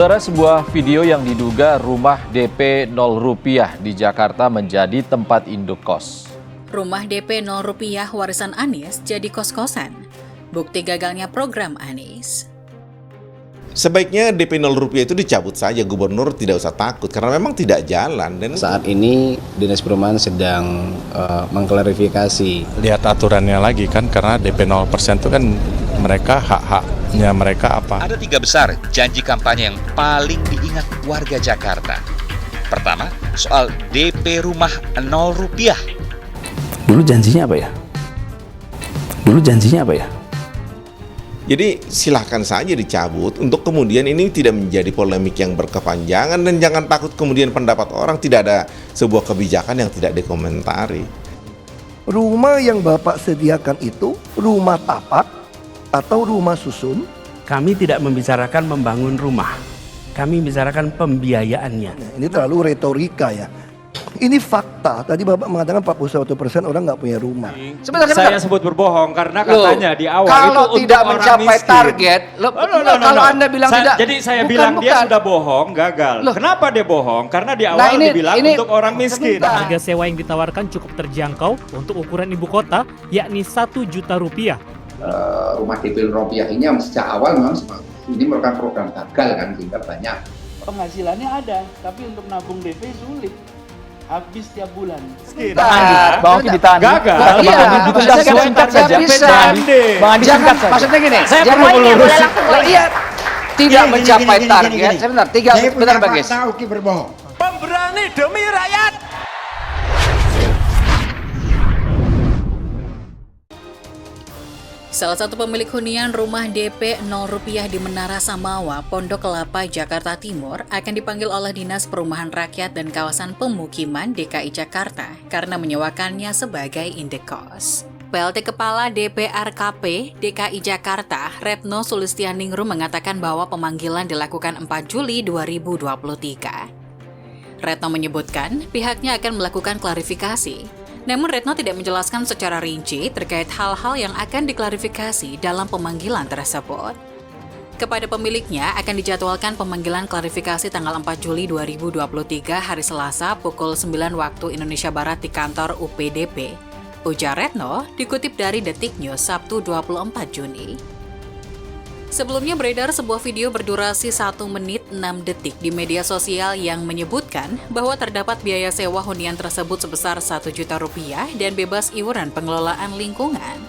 Saudara, sebuah video yang diduga rumah DP 0 rupiah di Jakarta menjadi tempat induk kos. Rumah DP 0 rupiah warisan Anies jadi kos-kosan. Bukti gagalnya program Anies. Sebaiknya DP 0 rupiah itu dicabut saja, gubernur tidak usah takut karena memang tidak jalan. Dan saat ini Dinas Perumahan sedang mengklarifikasi. Lihat aturannya lagi kan, karena DP 0% itu kan mereka hak-haknya mereka apa. Ada 3 besar janji kampanye yang paling diingat warga Jakarta. Pertama, soal DP rumah 0 rupiah. Dulu janjinya apa ya? Jadi silahkan saja dicabut untuk kemudian ini tidak menjadi polemik yang berkepanjangan, dan jangan takut kemudian pendapat orang, tidak ada sebuah kebijakan yang tidak dikomentari. Rumah yang Bapak sediakan itu rumah tapak atau rumah susun? Kami tidak membicarakan membangun rumah, kami bicarakan pembiayaannya. Nah, ini terlalu retorika ya. Ini fakta. Tadi Bapak mengatakan 41% orang nggak punya rumah. Sebentar. Saya sebut berbohong karena katanya di awal kalau itu tidak untuk mencapai orang miskin. target, Kalau Anda bilang tidak, jadi saya bilang dia sudah bohong, gagal. Kenapa dia bohong? Karena di awal dibilang untuk orang miskin. Harga sewa yang ditawarkan cukup terjangkau untuk ukuran ibu kota, yakni 1 juta rupiah. Rumah DP rupiah ini sejak awal memang ini merupakan program gagal kan, sehingga banyak penghasilannya ada, tapi untuk nabung DP sulit. Habis tiap bulan. Bang Oki ditahan. Gagal. Singkat saja. Maksudnya gini. Saya perlu meluruskan. Iya. Tidak mencapai target. Sebentar Bagis. Oki berbohong. Pemberani demi rakyat. Salah satu pemilik hunian rumah DP 0 rupiah di Menara Samawa, Pondok Kelapa, Jakarta Timur akan dipanggil oleh Dinas Perumahan Rakyat dan Kawasan Pemukiman DKI Jakarta karena menyewakannya sebagai indekos. PLT Kepala DPRKP DKI Jakarta, Retno Sulistianingrum mengatakan bahwa pemanggilan dilakukan 4 Juli 2023. Retno menyebutkan pihaknya akan melakukan klarifikasi. Namun Retno tidak menjelaskan secara rinci terkait hal-hal yang akan diklarifikasi dalam pemanggilan tersebut. Kepada pemiliknya akan dijadwalkan pemanggilan klarifikasi tanggal 4 Juli 2023 hari Selasa pukul 9 waktu Indonesia Barat di kantor UPDP. Ujar Retno dikutip dari Detik News Sabtu 24 Juni. Sebelumnya beredar sebuah video berdurasi 1 menit 6 detik di media sosial yang menyebutkan bahwa terdapat biaya sewa hunian tersebut sebesar 1 juta rupiah dan bebas iuran pengelolaan lingkungan.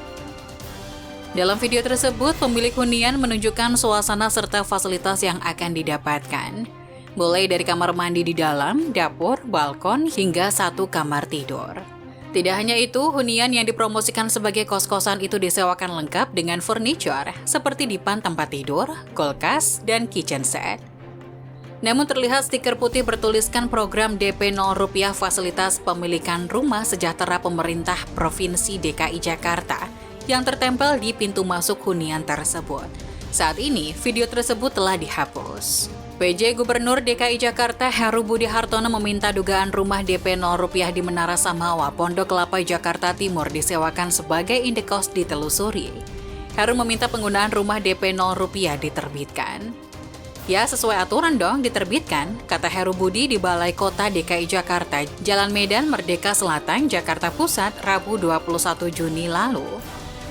Dalam video tersebut, pemilik hunian menunjukkan suasana serta fasilitas yang akan didapatkan. Mulai dari kamar mandi di dalam, dapur, balkon, hingga 1 kamar tidur. Tidak hanya itu, hunian yang dipromosikan sebagai kos-kosan itu disewakan lengkap dengan furniture seperti dipan tempat tidur, kulkas, dan kitchen set. Namun terlihat stiker putih bertuliskan program DP 0 rupiah fasilitas pemilikan rumah sejahtera pemerintah Provinsi DKI Jakarta yang tertempel di pintu masuk hunian tersebut. Saat ini, video tersebut telah dihapus. PJ Gubernur DKI Jakarta Heru Budi Hartono meminta dugaan rumah DP 0 rupiah di Menara Samawa, Pondok Kelapa, Jakarta Timur disewakan sebagai indekos ditelusuri. Heru meminta penggunaan rumah DP 0 rupiah diterbitkan. Ya, sesuai aturan dong diterbitkan, kata Heru Budi di Balai Kota DKI Jakarta, Jalan Medan Merdeka Selatan, Jakarta Pusat, Rabu 21 Juni lalu.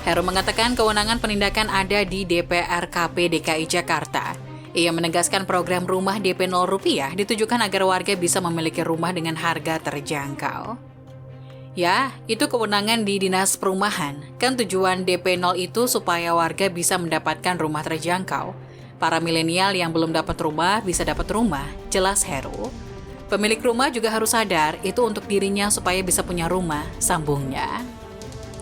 Heru mengatakan kewenangan penindakan ada di DPRKP DKI Jakarta. Ia menegaskan program rumah DP 0 rupiah ditujukan agar warga bisa memiliki rumah dengan harga terjangkau. Ya, itu kewenangan di Dinas Perumahan. Kan tujuan DP 0 itu supaya warga bisa mendapatkan rumah terjangkau. Para milenial yang belum dapat rumah bisa dapat rumah, jelas Heru. Pemilik rumah juga harus sadar itu untuk dirinya supaya bisa punya rumah, sambungnya.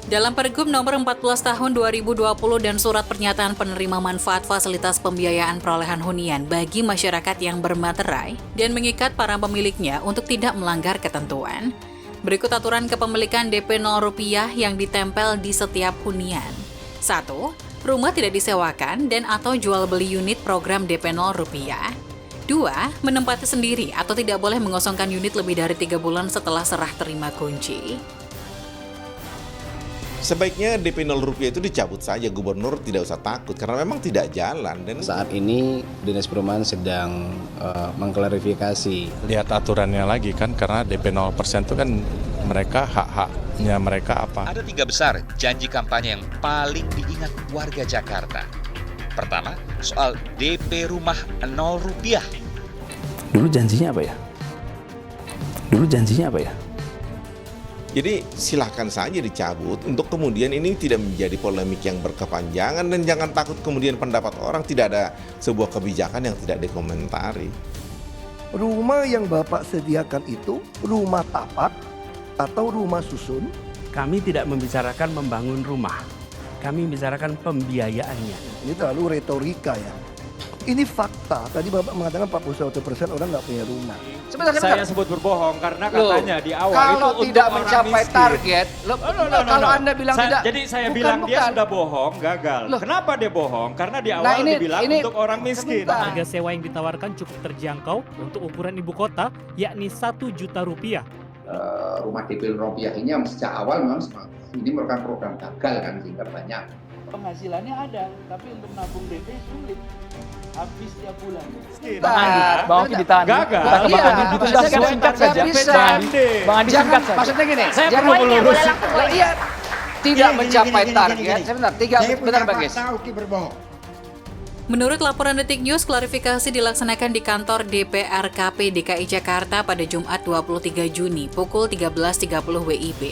Dalam Pergub nomor 14 tahun 2020 dan surat pernyataan penerima manfaat fasilitas pembiayaan perolehan hunian bagi masyarakat yang bermaterai dan mengikat para pemiliknya untuk tidak melanggar ketentuan. Berikut aturan kepemilikan DP 0 rupiah yang ditempel di setiap hunian. 1. Rumah tidak disewakan dan atau jual beli unit program DP 0 rupiah. 2. Menempati sendiri atau tidak boleh mengosongkan unit lebih dari 3 bulan setelah serah terima kunci. Sebaiknya DP 0 rupiah itu dicabut saja, gubernur tidak usah takut karena memang tidak jalan. Dan Saat ini Dinas Perumahan sedang mengklarifikasi. Lihat aturannya lagi kan, karena DP 0% itu kan mereka hak-haknya mereka apa. Ada 3 besar janji kampanye yang paling diingat warga Jakarta. Pertama, soal DP rumah 0 rupiah. Dulu janjinya apa ya? jadi silahkan saja dicabut untuk kemudian ini tidak menjadi polemik yang berkepanjangan, dan jangan takut kemudian pendapat orang, tidak ada sebuah kebijakan yang tidak dikomentari. Rumah yang Bapak sediakan itu rumah tapak atau rumah susun? Kami tidak membicarakan membangun rumah. Kami bicarakan pembiayaannya. Ini terlalu retorika ya. Ini fakta. Tadi Bapak mengatakan 41% orang nggak punya rumah. Saya sebut berbohong karena katanya di awal kalau itu tidak untuk orang mencapai miskin. target, kalau Anda bilang tidak, Jadi saya bukan, bilang dia bukan. sudah bohong, gagal. Kenapa dia bohong? Karena di awal dibilang untuk orang miskin. Harga sewa yang ditawarkan cukup terjangkau untuk ukuran ibu kota, yakni 1 juta rupiah. Rumah DP rupiah ini yang sejak awal memang ini merupakan program gagal kan, sehingga banyak. Penghasilannya ada, tapi untuk nabung DP sulit. Habis tiap bulan. Bang Andi ditahan. Gagal. Sudah singkat saja. Bang Andi Jangan, maksudnya gini. Saya jangan perlu melurus. Iya, tidak mencapai target. Sebentar, benar Bang Gis. Menurut laporan Detik News, klarifikasi dilaksanakan di kantor DPRKP DKI Jakarta pada Jumat 23 Juni pukul 13.30 WIB.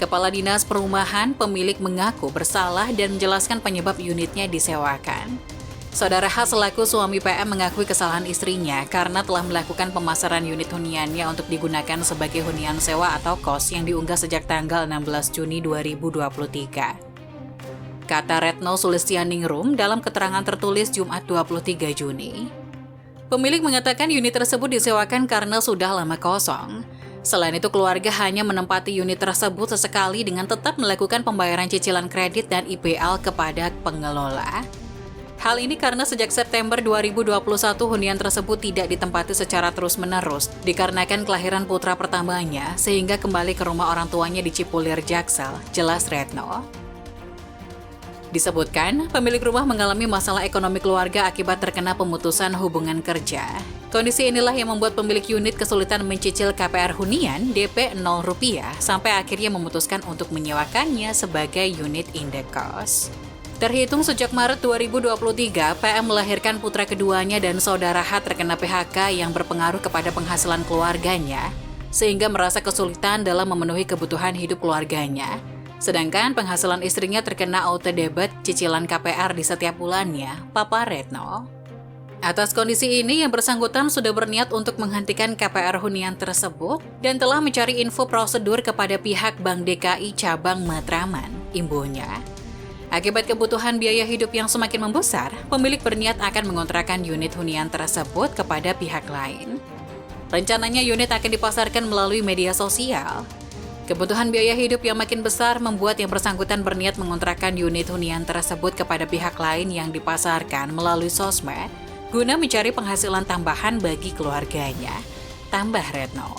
Kepala Dinas Perumahan pemilik mengaku bersalah dan menjelaskan penyebab unitnya disewakan. Saudara H selaku suami PM mengakui kesalahan istrinya karena telah melakukan pemasaran unit huniannya untuk digunakan sebagai hunian sewa atau kos yang diunggah sejak tanggal 16 Juni 2023. Kata Retno Sulistianingrum dalam keterangan tertulis Jumat 23 Juni. Pemilik mengatakan unit tersebut disewakan karena sudah lama kosong. Selain itu, keluarga hanya menempati unit tersebut sesekali dengan tetap melakukan pembayaran cicilan kredit dan IPL kepada pengelola. Hal ini karena sejak September 2021 hunian tersebut tidak ditempati secara terus-menerus dikarenakan kelahiran putra pertamanya sehingga kembali ke rumah orang tuanya di Cipulir, Jaksel, jelas Retno. Disebutkan, pemilik rumah mengalami masalah ekonomi keluarga akibat terkena pemutusan hubungan kerja. Kondisi inilah yang membuat pemilik unit kesulitan mencicil KPR hunian DP 0 rupiah sampai akhirnya memutuskan untuk menyewakannya sebagai unit indekos. Terhitung sejak Maret 2023, PM melahirkan putra keduanya dan saudara H terkena PHK yang berpengaruh kepada penghasilan keluarganya, sehingga merasa kesulitan dalam memenuhi kebutuhan hidup keluarganya. Sedangkan penghasilan istrinya terkena auto debit cicilan KPR di setiap bulannya, Papa Retno. Atas kondisi ini, yang bersangkutan sudah berniat untuk menghentikan KPR hunian tersebut dan telah mencari info prosedur kepada pihak Bank DKI Cabang Matraman, imbuhnya. Akibat kebutuhan biaya hidup yang semakin membesar, pemilik berniat akan mengontrakkan unit hunian tersebut kepada pihak lain. Rencananya unit akan dipasarkan melalui media sosial. Kebutuhan biaya hidup yang makin besar membuat yang bersangkutan berniat mengontrakkan unit hunian tersebut kepada pihak lain yang dipasarkan melalui sosmed, guna mencari penghasilan tambahan bagi keluarganya. Tambah Retno.